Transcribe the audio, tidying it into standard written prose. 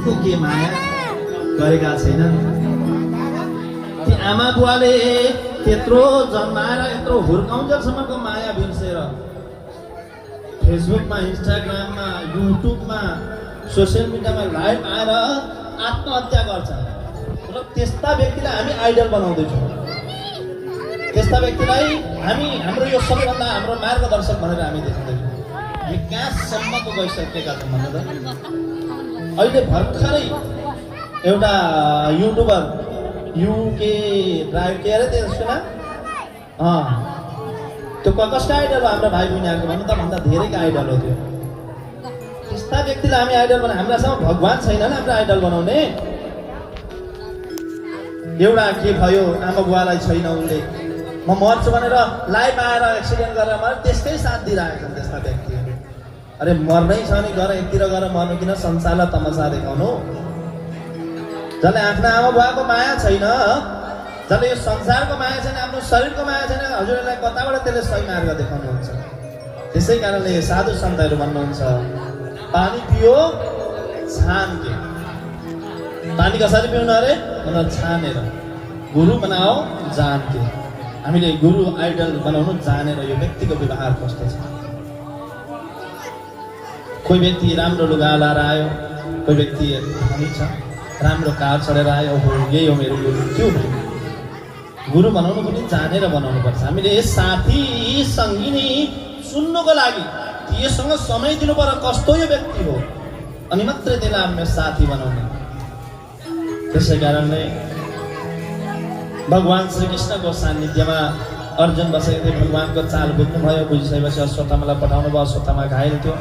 त्यसको के माया गरेका छैनन्। ती आमा बुवाले त्यत्रो जन्माएर यत्रो हुर्काउन्जेलसम्मको माया बिर्सेर फेसबुकमा, इन्स्टाग्राममा, युट्युबमा, सोसियल मिडियामा लाइभ आएर आत्महत्या गर्छ र त्यस्ता व्यक्तिलाई हामी आइडल बनाउँदैछौँ। त्यस्ता व्यक्तिलाई हाम्रो यो सबैभन्दा हाम्रो मार्गदर्शक भनेर हामी देख्दैछौँ। हामी कहाँसम्मको गइसकेका छौँ भन्नु त। अहिले भर्खरै एउटा युट्युबर युके ड्राइभ के अरे त्यसको नाम त्यो कसको आइडल हो हाम्रो भाइ बहिनीहरूको भन्नु त भन्दा धेरैको आइडल हो त्यो। त्यस्ता व्यक्तिलाई हामी आइडल बनाउने, हाम्रासँग भगवान छैनन् हाम्रो आइडल बनाउने। एउटा के भयो आमा बुवालाई छैन, उसले म मर्छु भनेर लाइभ आएर एक्सिडेन्ट गरेर मर त्यसकै साथ दिइरहेको छन् त्यस्ता व्यक्तिहरू। अरे मर्नै छ नि गएर एकतिर गएर मर्नु, किन संसारलाई तमासा देखाउनु। जसले आफ्नो आमा बुवाको माया छैन, जसले यो संसारको माया छैन, आफ्नो शरीरको माया छैन, हजुरहरूलाई कताबाट त्यसले सही मार्ग देखाउनुहुन्छ। त्यसै कारणले साधु सन्तहरू भन्नुहुन्छ पानी पियो छान के। पानी कसरी पिउनु अरे भन्दा छानेर। गुरु बनाओ जान के। हामीले गुरु आइडल बनाउनु जानेर यो व्यक्तिको व्यवहार कस्तो छ। कोही व्यक्ति राम्रो लुगा लाएर आयो, कोही व्यक्ति धनी छ, राम्रो कार चढेर आयो, हो यही हो मेरो गुरु। त्यो गुरु बनाउनु पनि जानेर बनाउनु पर्छ। हामीले साथी सङ्गिनी सुन्नुको लागि योसँग समय दिनु पर्यो, कस्तो यो व्यक्ति हो, अनि मात्रै त्यसलाई आफ्नो साथी बनाउने। त्यसै कारणले भगवान श्रीकृष्णको सान्निध्यमा अर्जुन बसेको थियो। भगवानको चाल बुझ्नुभयो, बुझिसकेपछि अश्वत्थामालाई पठाउनु भयो। अश्वत्थामा घायल थियो।